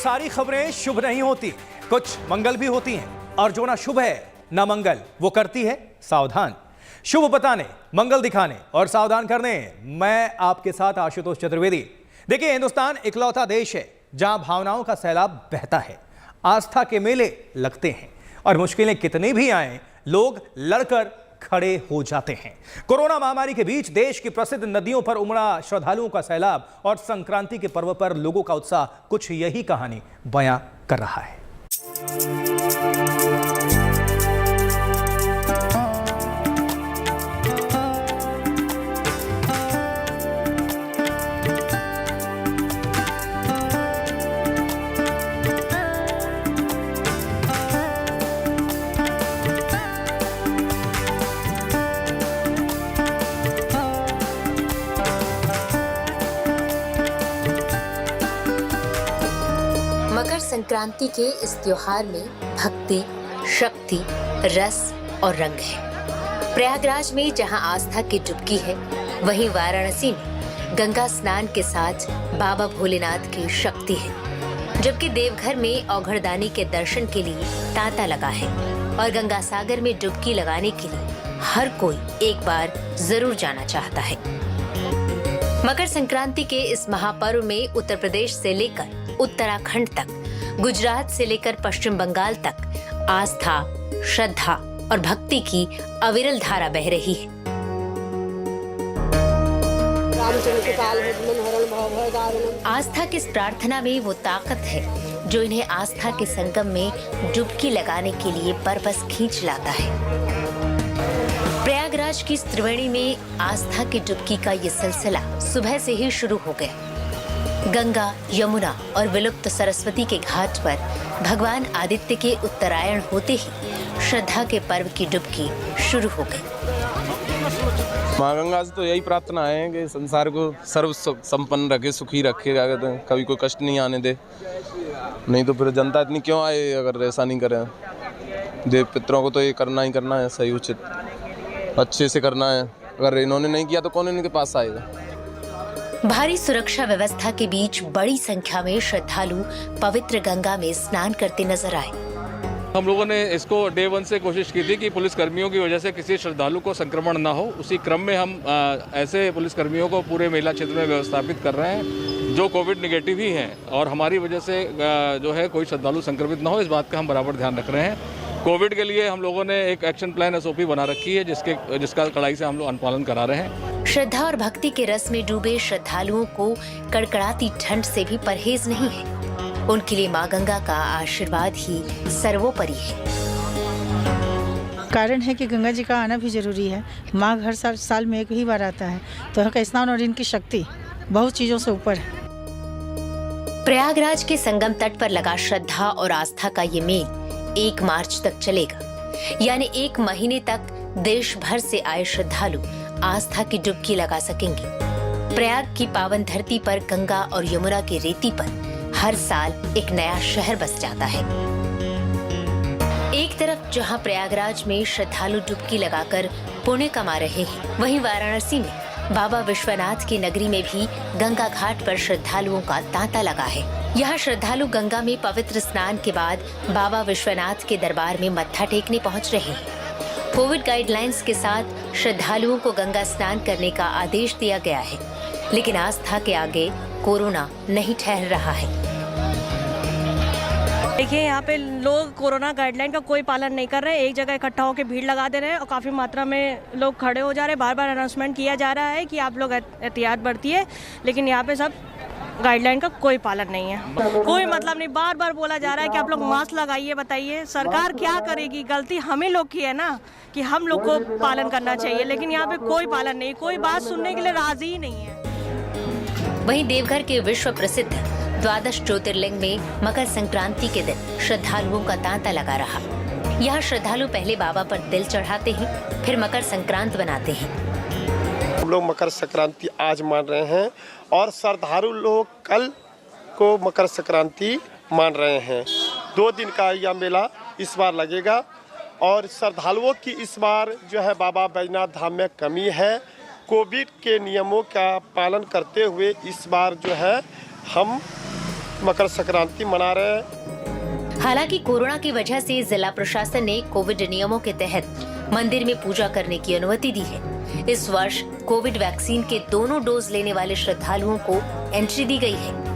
सारी खबरें शुभ नहीं होती, कुछ मंगल भी होती हैं, और जो ना शुभ है ना मंगल, वो करती है सावधान। शुभ बताने, मंगल दिखाने और सावधान करने मैं आपके साथ आशुतोष चतुर्वेदी। देखिए, हिंदुस्तान इकलौता देश है जहां भावनाओं का सैलाब बहता है, आस्था के मेले लगते हैं और मुश्किलें कितनी भी आए, लोग लड़कर खड़े हो जाते हैं। कोरोना महामारी के बीच देश की प्रसिद्ध नदियों पर उमड़ा श्रद्धालुओं का सैलाब और संक्रांति के पर्व पर लोगों का उत्साह कुछ यही कहानी बयां कर रहा है। मकर संक्रांति के इस त्योहार में भक्ति, शक्ति, रस और रंग है। प्रयागराज में जहां आस्था की डुबकी है, वहीं वाराणसी में गंगा स्नान के साथ बाबा भोलेनाथ की शक्ति है। जबकि देवघर में औघड़दानी के दर्शन के लिए तांता लगा है और गंगा सागर में डुबकी लगाने के लिए हर कोई एक बार जरूर जाना चाहता है। मकर संक्रांति के इस महापर्व में उत्तर प्रदेश से लेकर उत्तराखंड तक, गुजरात से लेकर पश्चिम बंगाल तक आस्था, श्रद्धा और भक्ति की अविरल धारा बह रही है। आस्था की इस प्रार्थना में वो ताकत है जो इन्हें आस्था के संगम में डुबकी लगाने के लिए परबस खींच लाता है। प्रयागराज की त्रिवेणी में आस्था की डुबकी का ये सिलसिला सुबह से ही शुरू हो गया। गंगा, यमुना और विलुप्त सरस्वती के घाट पर भगवान आदित्य के उत्तरायण होते ही श्रद्धा के पर्व की डुबकी शुरू हो गई। माँ गंगा से तो यही प्रार्थना है कि संसार को सर्व संपन्न रखे, सुखी रखे, कभी कोई कष्ट नहीं आने दे। नहीं तो फिर जनता इतनी क्यों आए अगर ऐसा नहीं करें। देव पितरों को तो ये करना ही करना है, सही उचित अच्छे से करना है। अगर इन्होंने नहीं किया तो कौन इनके पास आएगा। भारी सुरक्षा व्यवस्था के बीच बड़ी संख्या में श्रद्धालु पवित्र गंगा में स्नान करते नजर आए। हम लोगों ने इसको डे 1 से कोशिश की थी कि पुलिस कर्मियों की वजह से किसी श्रद्धालु को संक्रमण ना हो। उसी क्रम में हम ऐसे पुलिस कर्मियों को पूरे मेला क्षेत्र में व्यवस्थापित कर रहे हैं जो कोविड निगेटिव ही हैं और हमारी वजह से जो है कोई श्रद्धालु संक्रमित ना हो, इस बात का हम बराबर ध्यान रख रहे हैं। कोविड के लिए हम लोगों ने एक एक्शन प्लान SOP बना रखी है जिसका कड़ाई से हम लोग अनुपालन करा रहे हैं। श्रद्धा और भक्ति के रस में डूबे श्रद्धालुओं को कड़कड़ाती ठंड से भी परहेज नहीं है। उनके लिए माँ गंगा का आशीर्वाद ही सर्वोपरि है। कारण है कि गंगा जी का आना भी जरूरी है। माँ हर साल में एक ही बार आता है, तो यहाँ का स्नान और इनकी शक्ति बहुत चीजों से ऊपर है। प्रयागराज के संगम तट पर लगा श्रद्धा और आस्था का ये मेल 1 मार्च तक चलेगा। यानी 1 महीने तक देश भर से आए श्रद्धालु आस्था की डुबकी लगा सकेंगे। प्रयाग की पावन धरती पर गंगा और यमुना की रेती पर हर साल एक नया शहर बस जाता है। एक तरफ जहां प्रयागराज में श्रद्धालु डुबकी लगाकर पुण्य कमा रहे हैं, वहीं वाराणसी में बाबा विश्वनाथ की नगरी में भी गंगा घाट पर श्रद्धालुओं का तांता लगा है। यहाँ श्रद्धालु गंगा में पवित्र स्नान के बाद बाबा विश्वनाथ के दरबार में मत्था टेकने पहुँच रहे हैं। कोविड गाइडलाइंस के साथ श्रद्धालुओं को गंगा स्नान करने का आदेश दिया गया है, लेकिन आस्था के आगे कोरोना नहीं ठहर रहा है। देखिए, यहाँ पे लोग कोरोना गाइडलाइन का कोई पालन नहीं कर रहे हैं। एक जगह इकट्ठा होकर भीड़ लगा दे रहे हैं और काफ़ी मात्रा में लोग खड़े हो जा रहे हैं। बार बार अनाउंसमेंट किया जा रहा है कि आप लोग एहतियात बरतिए, लेकिन यहाँ पे सब गाइडलाइन का कोई पालन नहीं है। कोई मतलब नहीं, बार बार बोला जा रहा है कि आप लोग मास्क लगाइए। बताइए सरकार क्या करेगी? गलती हमें लोग की है ना कि हम लोग को पालन करना चाहिए, लेकिन यहाँ पे कोई पालन नहीं, कोई बात सुनने के लिए राजी ही नहीं है। वहीं देवघर के विश्व प्रसिद्ध द्वादश ज्योतिर्लिंग में मकर संक्रांति के दिन श्रद्धालुओं का तांता लगा रहा। यहाँ श्रद्धालु पहले बाबा पर तिल चढ़ाते हैं, फिर मकर संक्रांत बनाते हैं। हम लोग मकर संक्रांति आज मान रहे हैं और श्रद्धालु लोग कल को मकर संक्रांति मान रहे हैं। 2 दिन का यह मेला इस बार लगेगा और श्रद्धालुओं की इस बार जो है बाबा बैजनाथ धाम में कमी है। कोविड के नियमों का पालन करते हुए इस बार जो है हम मकर संक्रांति मना रहे हैं। हालांकि कोरोना की वजह से जिला प्रशासन ने कोविड नियमों के तहत मंदिर में पूजा करने की अनुमति दी है। इस वर्ष कोविड वैक्सीन के दोनों डोज लेने वाले श्रद्धालुओं को एंट्री दी गई है।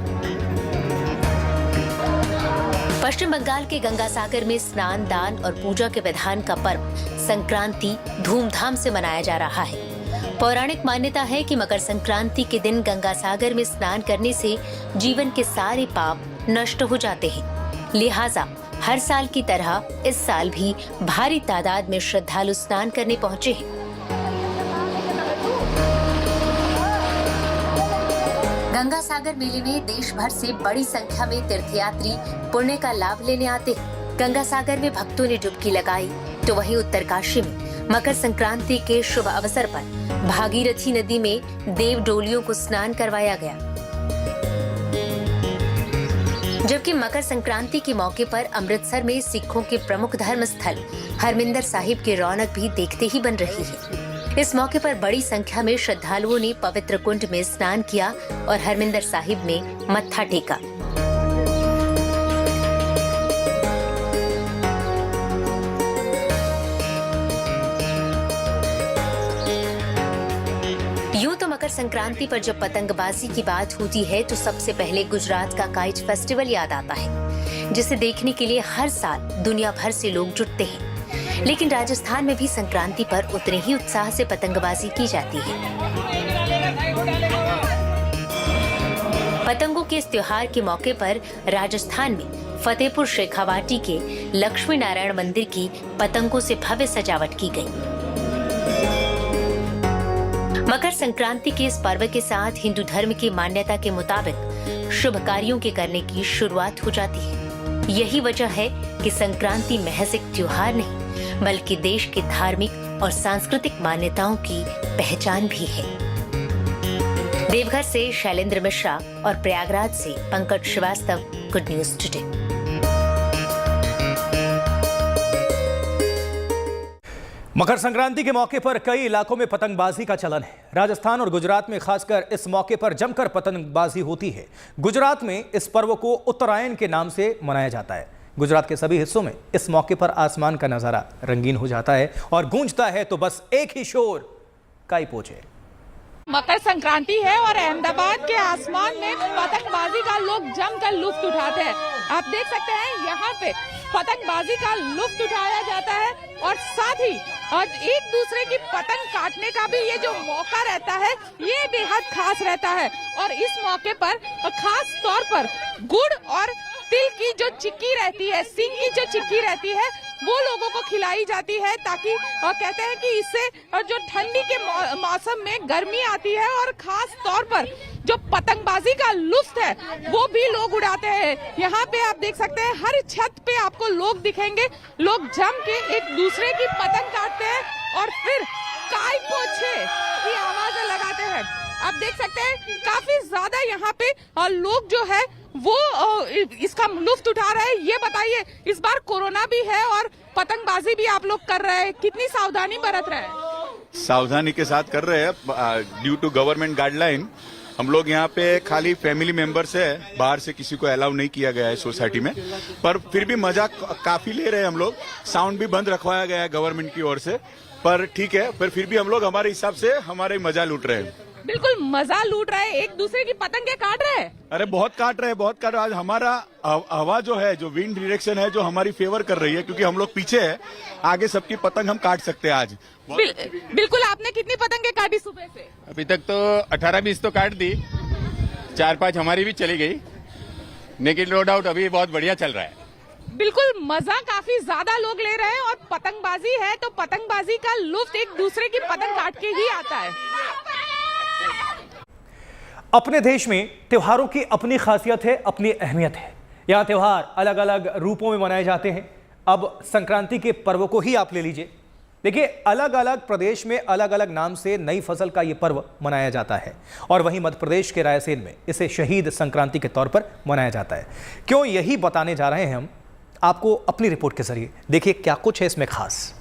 पश्चिम बंगाल के गंगासागर में स्नान, दान और पूजा के विधान का पर्व संक्रांति धूमधाम से मनाया जा रहा है। पौराणिक मान्यता है कि मकर संक्रांति के दिन गंगासागर में स्नान करने से जीवन के सारे पाप नष्ट हो जाते हैं। लिहाजा हर साल की तरह इस साल भी भारी तादाद में श्रद्धालु स्नान करने पहुंचे हैं। गंगासागर मेले में देश भर से बड़ी संख्या में तीर्थयात्री पुण्य का लाभ लेने आते हैं। गंगासागर में भक्तों ने डुबकी लगाई तो वहीं उत्तरकाशी में मकर संक्रांति के शुभ अवसर पर भागीरथी नदी में देव डोलियों को स्नान करवाया गया। जबकि मकर संक्रांति के मौके पर अमृतसर में सिखों के प्रमुख धर्म स्थल हरमिंदर साहिब की रौनक भी देखते ही बन रही है। इस मौके पर बड़ी संख्या में श्रद्धालुओं ने पवित्र कुंड में स्नान किया और हरमिंदर साहिब में मत्था टेका। यूं तो मकर संक्रांति पर जब पतंगबाजी की बात होती है तो सबसे पहले गुजरात का काइट फेस्टिवल याद आता है, जिसे देखने के लिए हर साल दुनिया भर से लोग जुटते हैं। लेकिन राजस्थान में भी संक्रांति पर उतने ही उत्साह से पतंगबाजी की जाती है। पतंगों के इस त्योहार के मौके पर राजस्थान में फतेहपुर शेखावाटी के लक्ष्मी नारायण मंदिर की पतंगों से भव्य सजावट की गई। मकर संक्रांति के इस पर्व के साथ हिंदू धर्म की मान्यता के मुताबिक शुभ कार्यों के करने की शुरुआत हो जाती है। यही वजह है कि संक्रांति महज एक त्योहार नहीं बल्कि देश की धार्मिक और सांस्कृतिक मान्यताओं की पहचान भी है। देवघर से शैलेंद्र मिश्रा और प्रयागराज से Pankaj Shrivastava, good news today. Makar Sankranti के मौके पर कई इलाकों में पतंगबाजी का चलन है। राजस्थान और गुजरात में खासकर इस मौके पर जमकर पतंगबाजी होती है। गुजरात में इस पर्व को उत्तरायण के नाम से मनाया जाता है। गुजरात के सभी हिस्सों में इस मौके पर आसमान का नजारा रंगीन हो जाता है और गूंजता है तो बस एक ही शोर, काई पोछे। मकर संक्रांति है और अहमदाबाद के आसमान में पतंगबाजी का लोग जमकर लुत्फ उठाते हैं। आप देख सकते हैं यहाँ पे पतंगबाजी का लुत्फ उठाया जाता है और साथ ही और एक दूसरे की पतंग काटने का भी ये जो मौका रहता है ये बेहद खास रहता है। और इस मौके पर खास तौर पर गुड़ और तिल की जो चिक्की रहती है, सिंग की जो चिक्की रहती है वो लोगों को खिलाई जाती है ताकि कहते हैं कि इससे जो ठंडी के मौसम में गर्मी आती है और खास तौर पर जो पतंगबाजी का लुत्फ है वो भी लोग उड़ाते हैं। यहाँ पे आप देख सकते हैं हर छत पे आपको लोग दिखेंगे, लोग जम के एक दूसरे की पतंग काटते हैं और फिर काई पोछे की आवाज लगाते हैं। आप देख सकते हैं काफी ज्यादा यहाँ पे लोग जो है वो इसका लुत्फ उठा रहे हैं। ये बताइए, इस बार कोरोना भी है और पतंगबाजी भी आप लोग कर रहे हैं, कितनी सावधानी बरत रहे हैं? सावधानी के साथ कर रहे हैं। ड्यू टू गवर्नमेंट गाइडलाइन हम लोग यहाँ पे खाली फैमिली मेंबर्स है, बाहर से किसी को अलाउ नहीं किया गया है सोसाइटी में, पर फिर भी मजा काफी ले रहे हैं हम लोग। साउंड भी बंद रखवाया गया है गवर्नमेंट की ओर से, पर ठीक है, पर फिर भी हम लोग हमारे हिसाब से हमारे मजा लूट रहे हैं। बिल्कुल मजा लूट रहे हैं, एक दूसरे की पतंगे काट रहे हैं। अरे बहुत काट रहे हैं, बहुत काट रहे हैं। आज हमारा हवा जो है, जो विंड डायरेक्शन है, जो हमारी फेवर कर रही है, क्योंकि हम लोग पीछे है, आगे सबकी पतंग हम काट सकते हैं आज। बिल्कुल। आपने कितनी पतंगे काटी सुबह से? अभी तक तो 18-20 तो काट दी, 4-5 हमारी भी चली गई, लेकिन नो डाउट अभी बहुत बढ़िया चल रहा है। बिल्कुल मजा काफी ज्यादा लोग ले रहे हैं और पतंगबाजी है तो पतंगबाजी का लुत्फ एक दूसरे की पतंग काट के ही आता है। अपने देश में त्योहारों की अपनी खासियत है, अपनी अहमियत है। यहाँ त्योहार अलग अलग रूपों में मनाए जाते हैं। अब संक्रांति के पर्व को ही आप ले लीजिए, देखिए अलग अलग प्रदेश में अलग अलग नाम से नई फसल का ये पर्व मनाया जाता है और वहीं मध्य प्रदेश के रायसेन में इसे शहीद संक्रांति के तौर पर मनाया जाता है। क्यों, यही बताने जा रहे हैं हम आपको अपनी रिपोर्ट के जरिए। देखिए क्या कुछ है इसमें खास।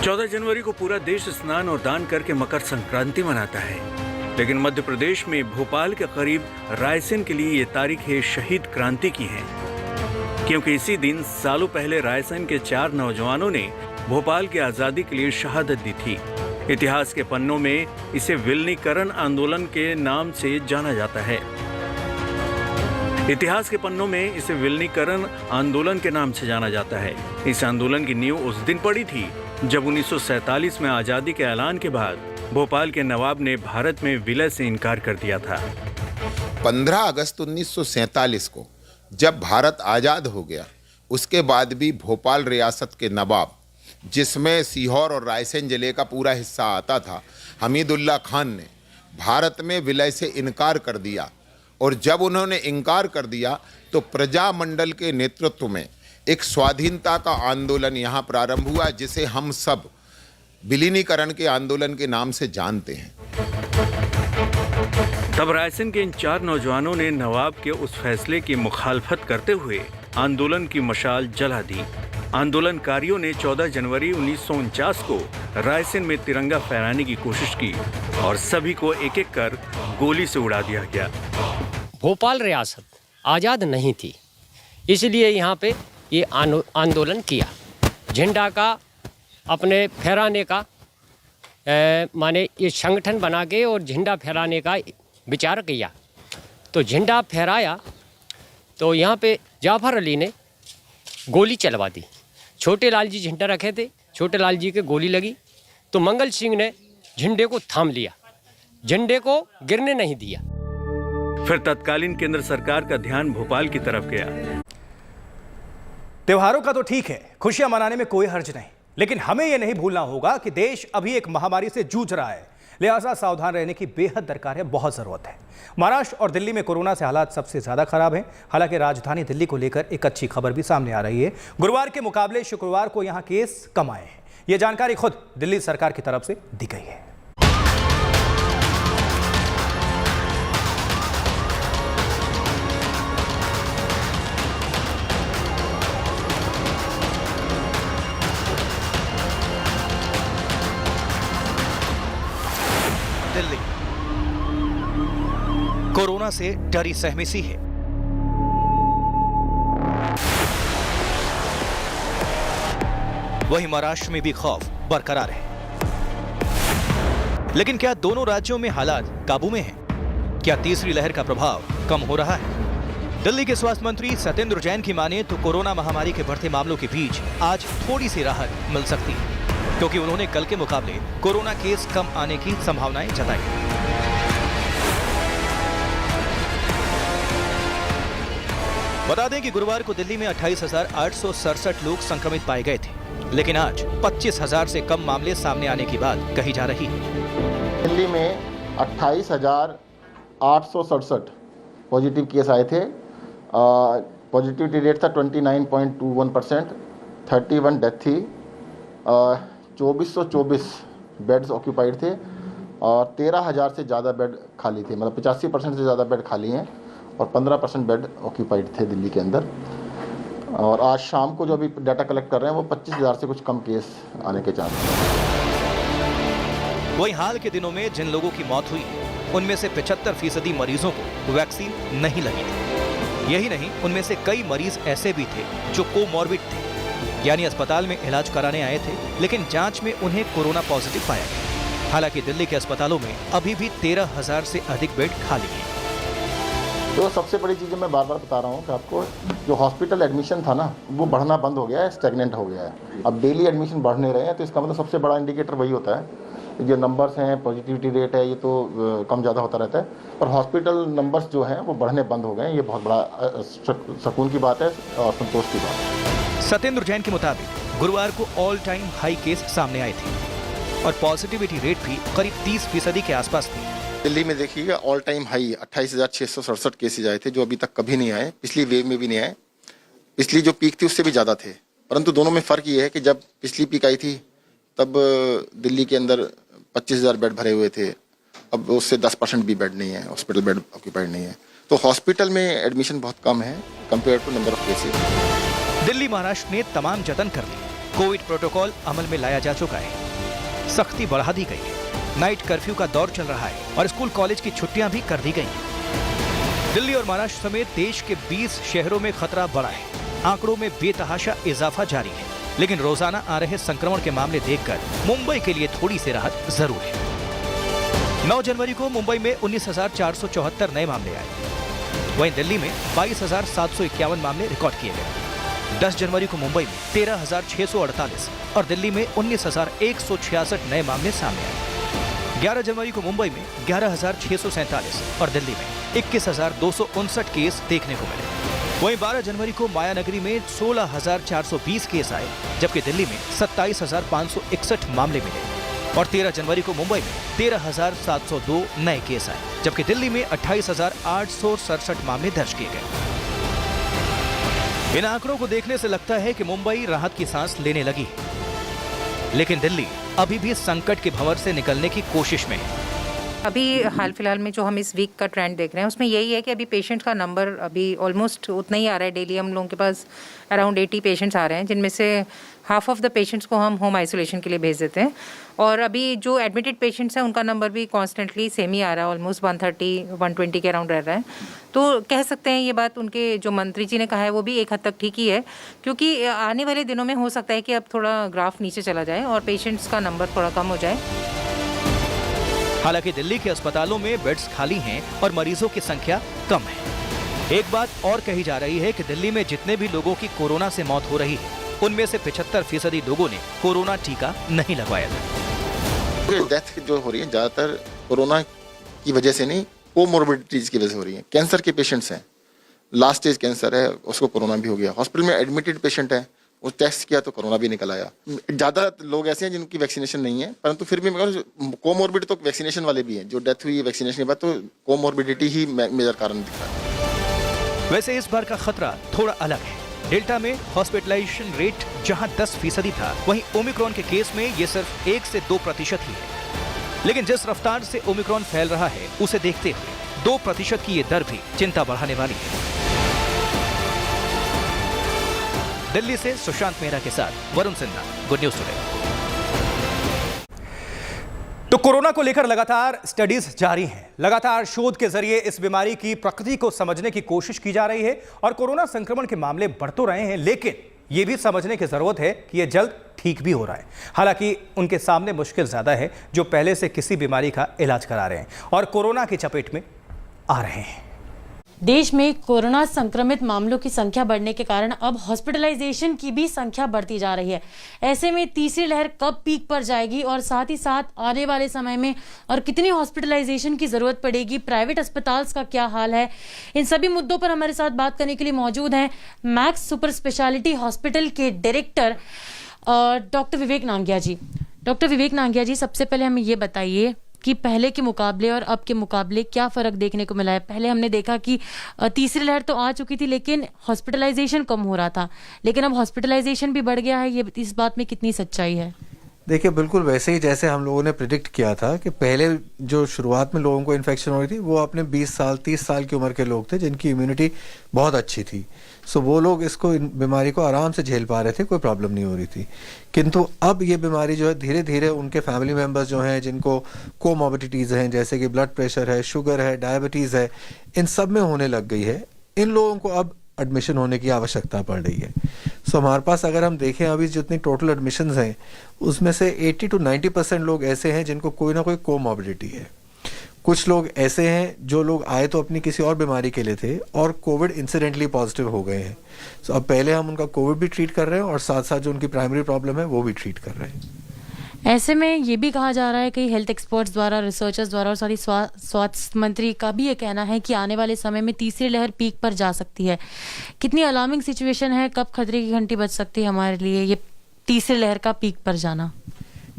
14 जनवरी को पूरा देश स्नान और दान करके मकर संक्रांति मनाता है, लेकिन मध्य प्रदेश में भोपाल के करीब रायसेन के लिए ये तारीखें शहीद क्रांति की हैं, क्योंकि इसी दिन सालों पहले रायसेन के 4 नौजवानों ने भोपाल की आजादी के लिए शहादत दी थी। इतिहास के पन्नों में इसे विलीनीकरण आंदोलन के नाम से जाना जाता है। इतिहास के पन्नों में इसे विलीनीकरण आंदोलन के नाम से जाना जाता है। इस आंदोलन की नींव उस दिन पड़ी थी जब 1947 में आजादी के ऐलान के बाद भोपाल के नवाब ने भारत में विलय से इनकार कर दिया था। 15 अगस्त 1947 को जब भारत आज़ाद हो गया, उसके बाद भी भोपाल रियासत के नवाब, जिसमें सीहोर और रायसेन जिले का पूरा हिस्सा आता था, हमीदुल्लाह खान ने भारत में विलय से इनकार कर दिया। और जब उन्होंने इनकार कर दिया तो प्रजामंडल के नेतृत्व में एक स्वाधीनता का आंदोलन यहाँ प्रारंभ हुआ, जिसे हम सब विलीनीकरण के आंदोलन के नाम से जानते हैं। तब रायसेन के इन 4 नौजवानों ने नवाब के उस फैसले की मुखालफत करते हुए आंदोलन की मशाल जला दी। आंदोलनकारियों ने 14 जनवरी 1949 को रायसेन में तिरंगा फहराने की कोशिश की और सभी को एक एक कर गोली से उड़ा दिया गया। भोपाल रियासत आज़ाद नहीं थी, इसलिए यहाँ पे ये आंदोलन किया। झंडा का अपने फहराने का माने ये संगठन बना के और झंडा फहराने का विचार किया। तो झंडा फहराया तो यहाँ पे जाफर अली ने गोली चलवा दी। छोटे लाल जी झंडा रखे थे, छोटे लाल जी के गोली लगी तो मंगल सिंह ने झंडे को थाम लिया, झंडे को गिरने नहीं दिया। फिर तत्कालीन केंद्र सरकार का ध्यान भोपाल की तरफ गया। त्योहारों का तो ठीक है, खुशियां मनाने में कोई हर्ज नहीं, लेकिन हमें यह नहीं भूलना होगा कि देश अभी एक महामारी से जूझ रहा है, लिहाजा सावधान रहने की बेहद दरकार है, बहुत जरूरत है। महाराष्ट्र और दिल्ली में कोरोना से हालात सबसे ज्यादा खराब हैं। हालांकि राजधानी दिल्ली को लेकर एक अच्छी खबर भी सामने आ रही है। गुरुवार के मुकाबले शुक्रवार को यहां केस कम आए हैं। यह जानकारी खुद दिल्ली सरकार की तरफ से दी गई है। दिल्ली कोरोना से डरी सहमी सी है। वहीं महाराष्ट्र में भी खौफ बरकरार है। लेकिन क्या दोनों राज्यों में हालात काबू में हैं? क्या तीसरी लहर का प्रभाव कम हो रहा है? दिल्ली के स्वास्थ्य मंत्री सत्येंद्र जैन की माने तो कोरोना महामारी के बढ़ते मामलों के बीच आज थोड़ी सी राहत मिल सकती है, क्योंकि उन्होंने कल के मुकाबले कोरोना केस कम आने की संभावनाएं जताई। बता दें कि गुरुवार को दिल्ली में 28,867 लोग संक्रमित पाए गए थे, लेकिन आज 25,000 से कम मामले सामने आने की बात कही जा रही है। दिल्ली में 28,867 पॉजिटिव केस आए थे। पॉजिटिविटी रेट था 29.21%, 31 डेथ थी। 2424 बेड्स ऑक्यूपाइड थे और 13,000 से ज़्यादा बेड खाली थे, मतलब 85% से ज़्यादा बेड खाली हैं और 15% बेड ऑक्यूपाइड थे दिल्ली के अंदर। और आज शाम को जो अभी डाटा कलेक्ट कर रहे हैं वो 25,000 से कुछ कम केस आने के चांस हैं। वहीं हाल के दिनों में जिन लोगों की मौत हुई उनमें से 75% मरीजों को वैक्सीन नहीं लगी थी। यही नहीं, उनमें से कई मरीज ऐसे भी थे जो कोमॉर्बिड थे, यानी अस्पताल में इलाज कराने आए थे लेकिन जांच में उन्हें कोरोना पॉजिटिव पाया गया। हालांकि दिल्ली के अस्पतालों में अभी भी 13,000 से अधिक बेड खाली हैं। तो सबसे बड़ी चीज़ मैं बार बार बता रहा हूँ कि आपको जो हॉस्पिटल एडमिशन था ना, वो बढ़ना बंद हो गया है, स्टैग्नेंट हो गया है। अब डेली एडमिशन बढ़ नहीं रहे हैं, तो इसका मतलब सबसे बड़ा इंडिकेटर वही होता है। जो नंबर्स हैं, पॉजिटिविटी रेट है, ये तो कम ज़्यादा होता रहता है, और हॉस्पिटल नंबर्स जो हैं वो बढ़ने बंद हो गए हैं। ये बहुत बड़ा सुकून की बात है और संतोष की बात है। सत्येंद्र जैन के मुताबिक गुरुवार को ऑल टाइम हाई केस सामने आए थे और पॉजिटिविटी रेट भी करीब 30% के आसपास थी। दिल्ली में देखिएगा ऑल टाइम हाई 28,667 केसेज आए थे, जो अभी तक कभी नहीं आए, पिछली वेव में भी नहीं आए। पिछली जो पीक थी उससे भी ज़्यादा थे, परंतु दोनों में फ़र्क ये है कि जब पिछली पीक आई थी तब दिल्ली के अंदर 25,000 बेड भरे हुए थे, अब उससे 10% भी बेड नहीं है, हॉस्पिटल बेड ऑक्यूपाइड नहीं है। तो हॉस्पिटल में एडमिशन बहुत कम है compare to number of cases. Delhi Maharashtra ने तमाम जतन कर लिए, कोविड प्रोटोकॉल अमल में लाया जा चुका है, सख्ती बढ़ा दी गई है, नाइट कर्फ्यू का दौर चल रहा है और स्कूल कॉलेज की छुट्टियां भी कर दी गई हैं। दिल्ली और महाराष्ट्र समेत देश के 20 शहरों में खतरा बढ़ा है। आंकड़ों में बेतहाशा इजाफा जारी है, लेकिन रोजाना आ रहे संक्रमण के मामले देखकर मुंबई के लिए थोड़ी सी राहत जरूर है। 9 जनवरी को मुंबई में 19,474 नए मामले आए, वहीं दिल्ली में 22,751 मामले रिकॉर्ड किए गए। 10 जनवरी को मुंबई में 13,648 और दिल्ली में 19,166 नए मामले सामने आए। 11 जनवरी को मुंबई में 11,647 और दिल्ली में 21,259 केस देखने को मिले। वहीं 12 जनवरी को मायानगरी में 16,420 केस आए, जबकि दिल्ली में 27,561 मामले मिले और 13 जनवरी को मुंबई में 13,702 नए केस आए, जबकि दिल्ली में 28,867 मामले दर्ज किए गए। इन आंकड़ों को देखने से लगता है कि मुंबई राहत की सांस लेने लगी है, लेकिन दिल्ली अभी भी संकट के भंवर से निकलने की कोशिश में है। अभी हाल फिलहाल में जो हम इस वीक का ट्रेंड देख रहे हैं उसमें यही है कि अभी पेशेंट का नंबर अभी ऑलमोस्ट उतना ही आ रहा है। डेली हम लोगों के पास अराउंड 80 पेशेंट्स आ रहे हैं, जिनमें से हाफ ऑफ द पेशेंट्स को हम होम आइसोलेशन के लिए भेज देते हैं। और अभी जो एडमिटेड पेशेंट्स हैं उनका नंबर भी कॉन्स्टेंटली सेम ही आ रहा है, ऑलमोस्ट 130-120 के अराउंड रह रहा है। तो कह सकते हैं ये बात उनके जो मंत्री जी ने कहा है वो भी एक हद तक ठीक ही है, क्योंकि आने वाले दिनों में हो सकता है कि अब थोड़ा ग्राफ नीचे चला जाए और पेशेंट्स का नंबर थोड़ा कम हो जाए। हालांकि दिल्ली के अस्पतालों में बेड्स खाली हैं और मरीजों की संख्या कम है। एक बात और कही जा रही है कि दिल्ली में जितने भी लोगों की कोरोना से मौत हो रही है, उनमें से 75% लोगों ने कोरोना टीका नहीं लगवाया था। डेथ जो हो रही है ज़्यादातर कोरोना की वजह से नहीं, कोमोर्बिडिटीज की वजह से हो रही है। कैंसर के पेशेंट्स हैं, लास्ट स्टेज कैंसर है, उसको कोरोना भी हो गया। हॉस्पिटल में एडमिटेड पेशेंट है, वो टेस्ट किया तो कोरोना भी निकल आया। ज़्यादा लोग ऐसे हैं जिनकी वैक्सीनेशन नहीं है, परंतु फिर भी मगर कोमोर्बिड तो वैक्सीनेशन वाले भी हैं। जो डेथ हुई है वैक्सीनेशन के बाद, तो कोमोर्बिडिटी ही मेजर कारण दिख रहा है। वैसे इस बार का खतरा थोड़ा अलग है। डेल्टा में हॉस्पिटलाइजेशन रेट जहां 10% था, वहीं ओमिक्रॉन के केस में ये सिर्फ 1 से 2% ही है। लेकिन जिस रफ्तार से ओमिक्रॉन फैल रहा है, उसे देखते हुए 2% की ये दर भी चिंता बढ़ाने वाली है। दिल्ली से सुशांत मेहरा के साथ Varun Sinha, good news today. तो कोरोना को लेकर लगातार स्टडीज जारी हैं। लगातार शोध के जरिए इस बीमारी की प्रकृति को समझने की कोशिश की जा रही है और कोरोना संक्रमण के मामले बढ़ तो रहे हैं, लेकिन यह भी समझने की जरूरत है कि यह जल्द ठीक भी हो रहा है। हालांकि उनके सामने मुश्किल ज्यादा है जो पहले से किसी बीमारी का इलाज करा रहे हैं और कोरोना की चपेट में आ रहे हैं। देश में कोरोना संक्रमित मामलों की संख्या बढ़ने के कारण अब हॉस्पिटलाइजेशन की भी संख्या बढ़ती जा रही है। ऐसे में तीसरी लहर कब पीक पर जाएगी और साथ ही साथ आने वाले समय में और कितनी हॉस्पिटलाइजेशन की जरूरत पड़ेगी, प्राइवेट अस्पताल का क्या हाल है, इन सभी मुद्दों पर हमारे साथ बात करने के लिए मौजूद हैं मैक्स सुपर स्पेशलिटी हॉस्पिटल के डायरेक्टर डॉक्टर विवेक नांगिया जी। डॉक्टर विवेक नांगिया जी, सबसे पहले हमें ये बताइए कि पहले के मुकाबले और अब के मुकाबले क्या फ़र्क देखने को मिला है। पहले हमने देखा कि तीसरी लहर तो आ चुकी थी लेकिन हॉस्पिटलाइजेशन कम हो रहा था, लेकिन अब हॉस्पिटलाइजेशन भी बढ़ गया है। ये इस बात में कितनी सच्चाई है? देखिए, बिल्कुल वैसे ही जैसे हम लोगों ने प्रिडिक्ट किया था कि पहले जो शुरुआत में लोगों को इन्फेक्शन हो रही थी वो अपने 20 साल 30 साल की उम्र के लोग थे जिनकी इम्यूनिटी बहुत अच्छी थी। सो वो लोग इसको बीमारी को आराम से झेल पा रहे थे, कोई प्रॉब्लम नहीं हो रही थी। किंतु अब ये बीमारी जो है धीरे धीरे उनके फैमिली मेम्बर्स जो हैं जिनको कोमॉर्बिडिटीज़ हैं, जैसे कि ब्लड प्रेशर है, शुगर है, डायबिटीज़ है, इन सब में होने लग गई है। इन लोगों को अब एडमिशन होने की आवश्यकता पड़ रही है। सो हमारे पास अगर हम देखें अभी जितनी टोटल एडमिशन्स हैं उसमें से 80 to 90% लोग ऐसे हैं जिनको कोई ना कोई कोमॉर्बिडिटी है। कुछ लोग ऐसे हैं जो लोग आए तो अपनी किसी और बीमारी के लिए थे और कोविड इंसिडेंटली पॉजिटिव हो गए हैं। सो अब पहले हम उनका कोविड भी ट्रीट कर रहे हैं और साथ साथ जो उनकी प्राइमरी प्रॉब्लम है वो भी ट्रीट कर रहे हैं। ऐसे में ये भी कहा जा रहा है कि हेल्थ एक्सपर्ट्स द्वारा, रिसर्चर्स द्वारा और साथ ही स्वास्थ्य मंत्री का भी ये कहना है कि आने वाले समय में तीसरी लहर पीक पर जा सकती है। कितनी अलार्मिंग सिचुएशन है, कब खतरे की घंटी बज सकती है हमारे लिए ये तीसरी लहर का पीक पर जाना?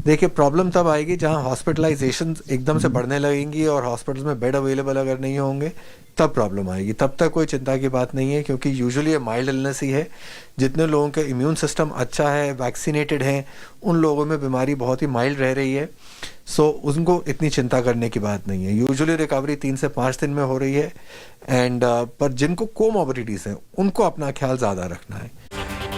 देखिए, प्रॉब्लम तब आएगी जहां हॉस्पिटलाइजेशन एकदम से बढ़ने लगेंगी और हॉस्पिटल्स में बेड अवेलेबल अगर नहीं होंगे तब प्रॉब्लम आएगी। तब तक कोई चिंता की बात नहीं है क्योंकि यूजुअली ये माइल्ड इलनेस ही है। जितने लोगों का इम्यून सिस्टम अच्छा है, वैक्सीनेटेड हैं, उन लोगों में बीमारी बहुत ही माइल्ड रह रही है। सो उनको इतनी चिंता करने की बात नहीं है। यूजुअली रिकवरी 3 से 5 दिन में हो रही है एंड पर जिनको कोमॉर्बिडिटीज हैं उनको अपना ख्याल ज़्यादा रखना है।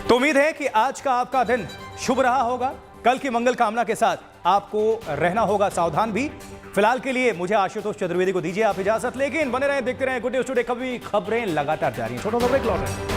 तो उम्मीद है कि आज का आपका दिन शुभ रहा होगा। कल की मंगल कामना के साथ आपको रहना होगा सावधान भी। फिलहाल के लिए मुझे आशुतोष चतुर्वेदी को दीजिए आप इजाजत, लेकिन बने रहें, देखते रहें गुड न्यूज टुडे। कभी खबरें लगातार जारी हैं। छोटा सा ब्रेक लौट रहे हैं।